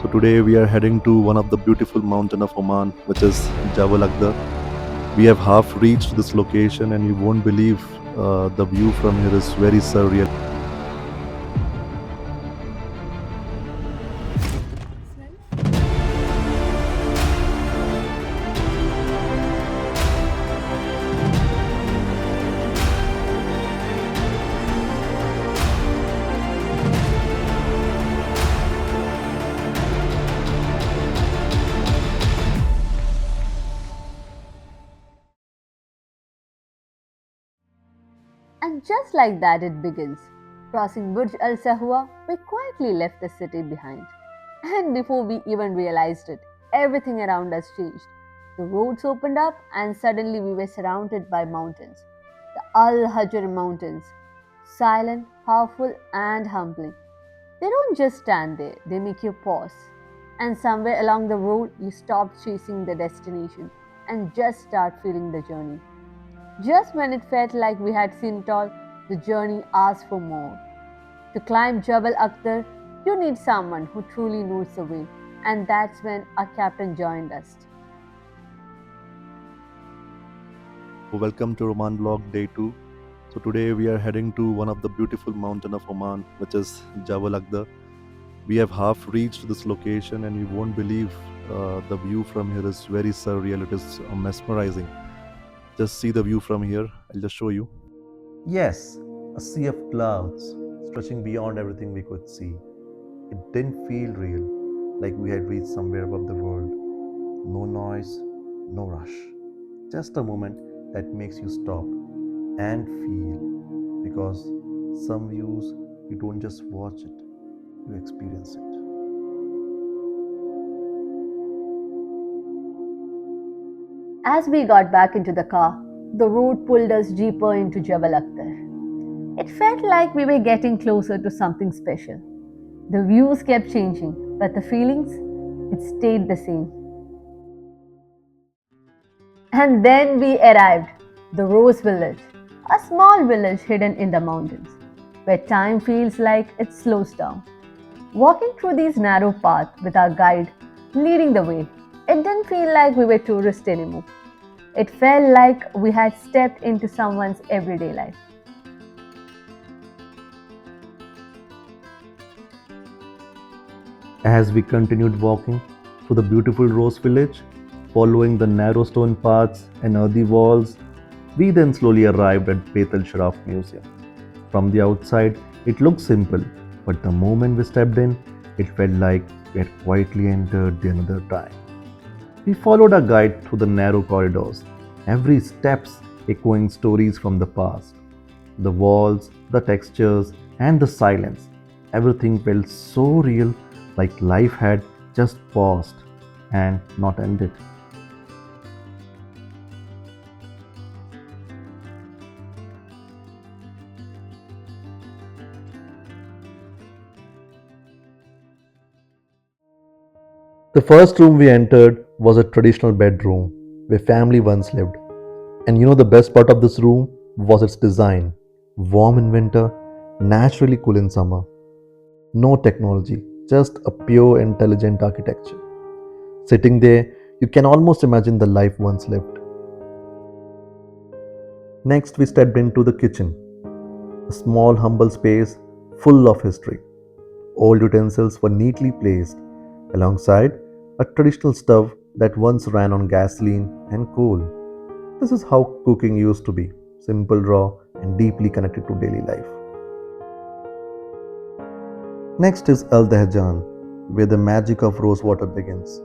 So today we are heading to one of the beautiful mountain of Oman, which is Jebel Akhdar. We have half reached this location, and you won't believe the view from here is very surreal. And just like that, it begins. Crossing Burj Al Sahwa, we quietly left the city behind. And before we even realized it, everything around us changed. The roads opened up, and suddenly we were surrounded by mountains. The Al Hajar Mountains. Silent, powerful, and humbling. They don't just stand there, they make you pause. And somewhere along the road, you stop chasing the destination and just start feeling the journey. Just when it felt like we had seen it all, the journey asked for more. To climb Jebel Akhdar, you need someone who truly knows the way, and that's when our captain joined us. Welcome to Oman Vlog Day 2. So today we are heading to one of the beautiful mountain of Oman, which is Jebel Akhdar. We have half reached this location, and you won't believe the view from here is very surreal. It is mesmerizing. Just see the view from here. I'll just show you. Yes, a sea of clouds stretching beyond everything we could see. It didn't feel real, like we had reached somewhere above the world. No noise, no rush. Just a moment that makes you stop and feel. Because some views, you don't just watch it, you experience it. As we got back into the car, the road pulled us deeper into Jebel Akhtar. It felt like we were getting closer to something special. The views kept changing, but the feelings, it stayed the same. And then we arrived, the Rose Village, a small village hidden in the mountains, where time feels like it slows down. Walking through these narrow paths with our guide leading the way, it didn't feel like we were tourists anymore. It felt like we had stepped into someone's everyday life. As we continued walking through the beautiful rose village, following the narrow stone paths and earthy walls, we then slowly arrived at Beit al Sharaf Museum. From the outside, it looked simple, but the moment we stepped in, it felt like we had quietly entered the another time. We followed our guide through the narrow corridors, every steps echoing stories from the past. The walls, the textures, and the silence. Everything felt so real, like life had just paused and not ended. The first room we entered was a traditional bedroom where family once lived. And you know the best part of this room was its design. Warm in winter, naturally cool in summer. No technology, just a pure intelligent architecture. Sitting there, you can almost imagine the life once lived. Next, we stepped into the kitchen, a small, humble space full of history. Old utensils were neatly placed alongside a traditional stove that once ran on gasoline and coal. This is how cooking used to be simple, raw, and deeply connected to daily life. Next is Al Dahjan, where the magic of rose water begins.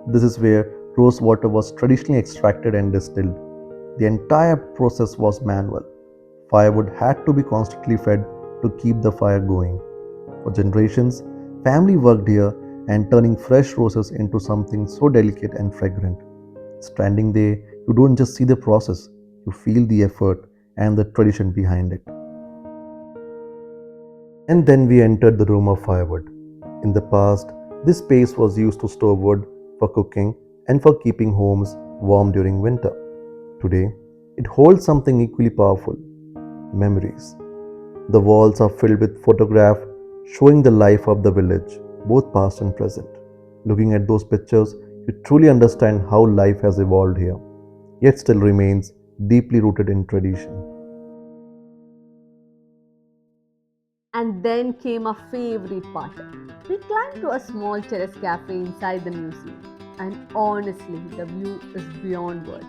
This is where rose water was traditionally extracted and distilled. The entire process was manual. Firewood had to be constantly fed to keep the fire going. For generations, family worked here and turning fresh roses into something so delicate and fragrant. Standing there, you don't just see the process, you feel the effort and the tradition behind it. And then we entered the room of firewood. In the past, this space was used to store wood for cooking and for keeping homes warm during winter. Today, it holds something equally powerful memories. The walls are filled with photographs showing the life of the village, both past and present. Looking at those pictures, you truly understand how life has evolved here, yet still remains deeply rooted in tradition. And then came our favorite part. We climbed to a small terrace cafe inside the museum, and honestly, the view is beyond words.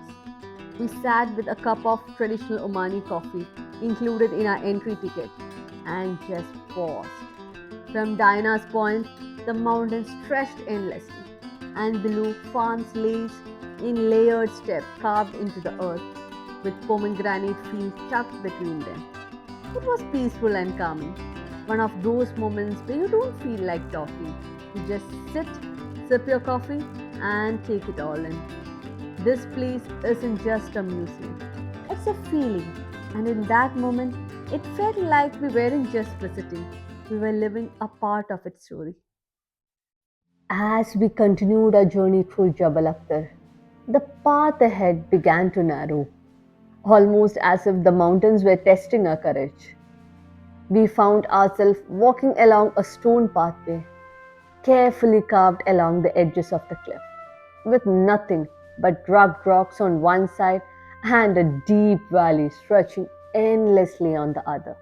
We sat with a cup of traditional Omani coffee included in our entry ticket and just paused. From Diana's Point, the mountains stretched endlessly, and below farms lay in layered steps carved into the earth, with pomegranate fields tucked between them. It was peaceful and calming. One of those moments where you don't feel like talking. You just sit, sip your coffee, and take it all in. This place isn't just a museum, it's a feeling. And in that moment, it felt like we weren't just visiting, we were living a part of its story. As we continued our journey through Jebel Akhdar, the path ahead began to narrow, almost as if the mountains were testing our courage. We found ourselves walking along a stone pathway, carefully carved along the edges of the cliff, with nothing but rugged rocks on one side and a deep valley stretching endlessly on the other.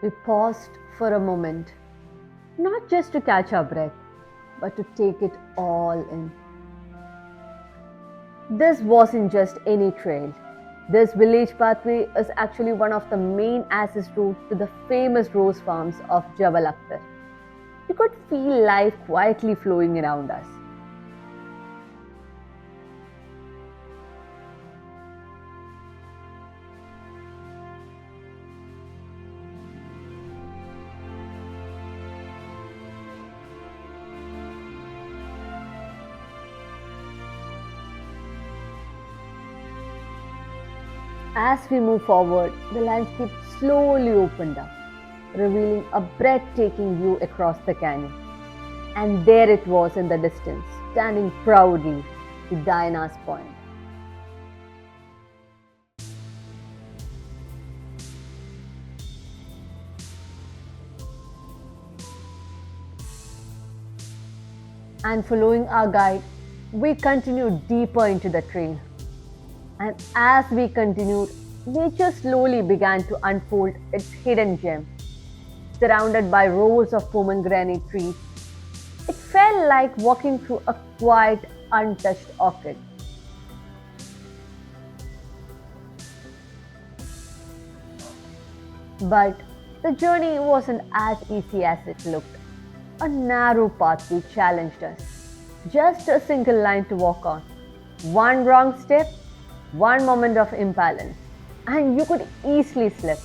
We paused for a moment, not just to catch our breath, but to take it all in. This wasn't just any trail. This village pathway is actually one of the main access routes to the famous rose farms of Jebel Akhdar. You could feel life quietly flowing around us. As we move forward, the landscape slowly opened up, revealing a breathtaking view across the canyon. And there it was in the distance, standing proudly, the Diana's Point. And following our guide, we continued deeper into the trail. And as we continued, nature slowly began to unfold its hidden gem, surrounded by rows of pomegranate trees. It felt like walking through a quiet, untouched orchid. But the journey wasn't as easy as it looked. A narrow pathway challenged us. Just a single line to walk on. One wrong step, one moment of imbalance, and you could easily slip.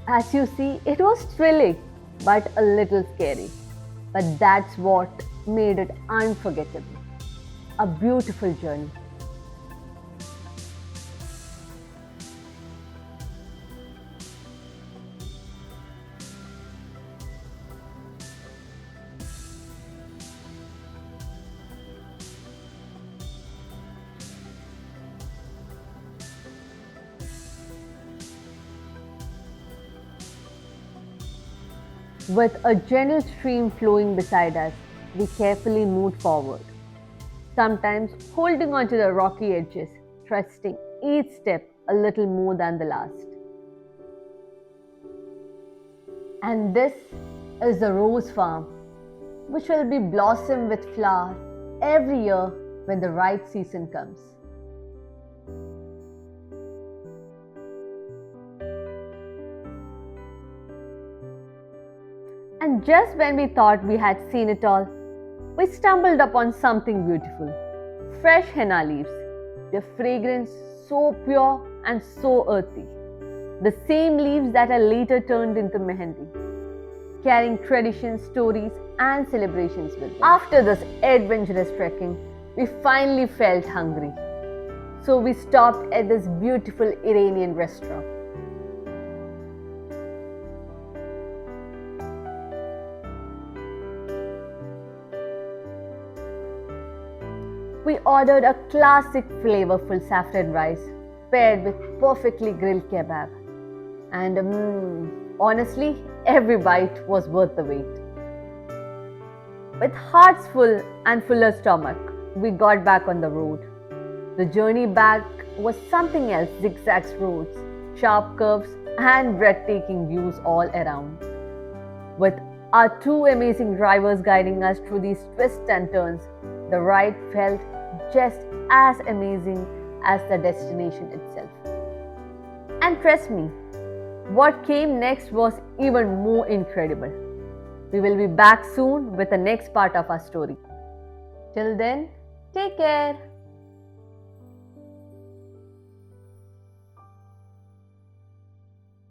As you see, it was thrilling, but a little scary. But that's what made it unforgettable. A beautiful journey. With a gentle stream flowing beside us, we carefully moved forward, sometimes holding onto the rocky edges, trusting each step a little more than the last. And this is the rose farm, which will be blossom with flower every year when the right season comes. And just when we thought we had seen it all, we stumbled upon something beautiful: fresh henna leaves, their fragrance so pure and so earthy. The same leaves that are later turned into mehendi, carrying traditions, stories, and celebrations with them. After this adventurous trekking, we finally felt hungry. So we stopped at this beautiful Iranian restaurant. We ordered a classic flavorful saffron rice paired with perfectly grilled kebab. And honestly, every bite was worth the wait. With hearts full and fuller stomach, we got back on the road. The journey back was something else: zigzag roads, sharp curves, and breathtaking views all around. With our two amazing drivers guiding us through these twists and turns, the ride felt just as amazing as the destination itself. And trust me, what came next was even more incredible. We will be back soon with the next part of our story. Till then, take care.